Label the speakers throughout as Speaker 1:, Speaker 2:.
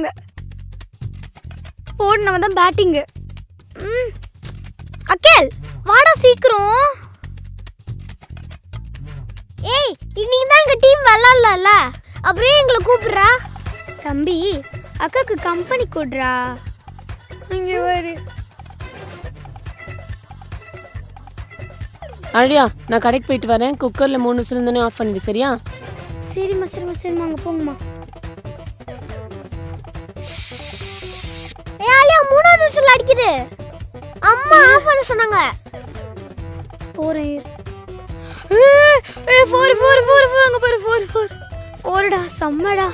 Speaker 1: போடுறாங்க. போடுனவன் தான் பேட்டிங்கு. அக்கேல் வாடா சீக்கிரம். ஏய் இன்னைக்கு தான் எங்க டீம் விளையாடல, அப்புறம் எங்களை கூப்பிடுறா? தம்பி அக்காக்கு கம்பெனி கூடுறா. இங்க வரு.
Speaker 2: அழியா, நான் கடைக்கு போயிட்டு வரேன். குக்கர்ல 3 விசில் இருந்தானே ஆஃப் பண்ணிடு, சரியா?
Speaker 1: சரிம்மா சரிம்மா சரிம்மா, அங்கே போங்கம்மா. ஏ ஆலியா 3வது விசில் அடிக்குது. அம்மா ஆஃப் பண்ண சொன்னாங்க. போறேன். ஏய் 4 4 4 4 அங்க பாரு 4 4 4டா செம்மடா.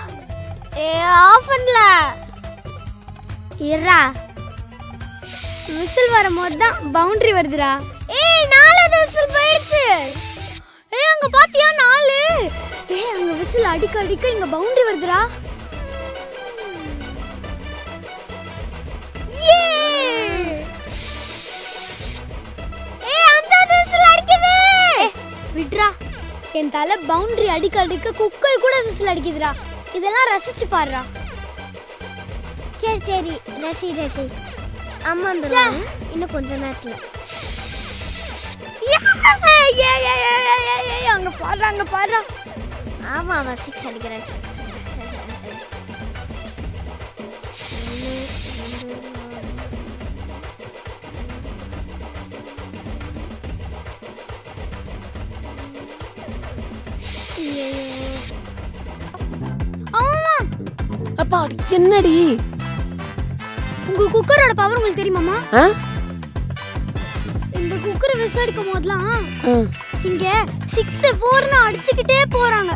Speaker 1: ஏ ஆஃப் பண்ணல. இறா. விசில் வரும்போது தான் பவுண்டரி வருதுடா. ஏய் 4வது விசில் போயிடுச்சு. ஏய் அங்க பாத்தியா 4? ஏய் அங்க விசில் அடிக்க அடிக்க இங்க பவுண்டரி வருதுடா. ஏ ஏய் 5வது விசில் அடிக்குது. விட்றா. என் தலை பவுண்டரி அடிக்க அடிக்க குக்கர் கூட விசில் அடிக்குதுடா. இதெல்லாம் ரசிச்சு பாருடா. சரி சரி ரசி ரசி. அம்மா வந்துடுவாங்க இன்னும் கொஞ்ச நேரத்துல. அங்க பாடுறா அங்க பாடுறா. ஆமா அவ 6 அடிக்கிறேன்.
Speaker 2: அப்பா என்னடி?
Speaker 1: உங்க குக்கரோட பவர் உங்களுக்கு தெரியுமாமா? இந்த குக்கரை விசாரிக்கும் போதெல்லாம் இங்க 6 4ன்னு அடிச்சுக்கிட்டே போறாங்க.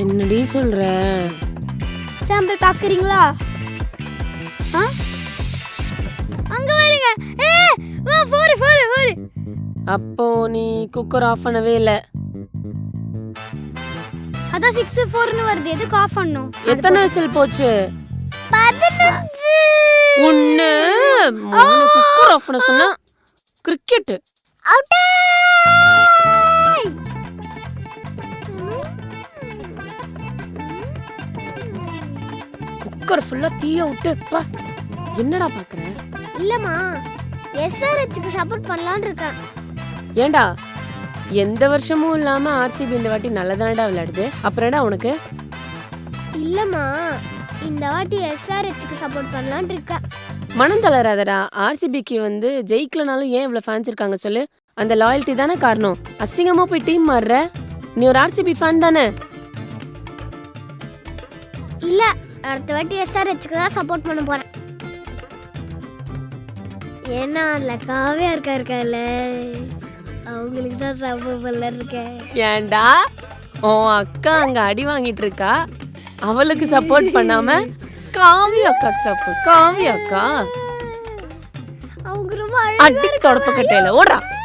Speaker 2: என்னடி சொல்ற?
Speaker 1: சாம்பிள் பாக்குறீங்களா? அங்க வரீங்க. ஏ 4 4 4.
Speaker 2: அப்போ நீ குக்கர் ஆஃப் பண்ணவே இல்ல.
Speaker 1: அதான் 6 4ன்னு வருது. எதுக்கு ஆஃப் பண்ணனும்?
Speaker 2: எத்தனை விசில் போச்சு?
Speaker 1: 15.
Speaker 2: ஒண்ணு 3 குக்கர் ஆஃப் பண்ண சொன்னா கிரிக்கெட்
Speaker 1: அவுட்.
Speaker 2: குக்கர் ஃபுல்லா தீய விட்டு பா. என்னடா பாக்குற?
Speaker 1: இல்லம்மா எஸ்ஆர்ஹெச்க்கு சப்போர்ட் பண்ணலாம்னு இருக்கேன்.
Speaker 2: ஏண்டா எந்த வருஷமும் இல்லாம ஆர்சிபி இந்த வாட்டி நல்லதானடா விளையாடுது. அப்புறம்டா உனக்கு?
Speaker 1: இல்லம்மா இந்த வாட்டி எஸ்ஆர்ஹெச்க்கு சப்போர்ட் பண்ணலாம்னு இருக்கேன்.
Speaker 2: மனம் தளராதடா. ஆர்சிபிக்கு ஜெயிக்கலனாலும் ஏன் இவ்வளவு ஃபேன்ஸ் இருக்காங்க சொல்லு? அந்த லாயல்ட்டி தானே காரணம். அசிங்கமா போய் டீம் மாறுற. நீ ஒரு ஆர்சிபி ஃபேன் தானே?
Speaker 1: இல்ல அடுத்த வாட்டி எஸ்ஆர்ஹெச்க்கு தான் சப்போர்ட் பண்ண போறேன். ஏன்னா அதுல காவியா இருக்கால, அவங்களுக்கு தான் சப்போர்ட் பண்ணல இருக்கேன்.
Speaker 2: ஏண்டா உன் அக்கா அங்க அடி வாங்கிட்டு இருக்கா, அவளுக்கு சப்போர்ட் பண்ணாம காவி அக்கா சப்போர்ட்? காவி அக்கா
Speaker 1: அவங்க ரொம்ப
Speaker 2: அடி தொடப்ப கட்டையில ஓடுறா.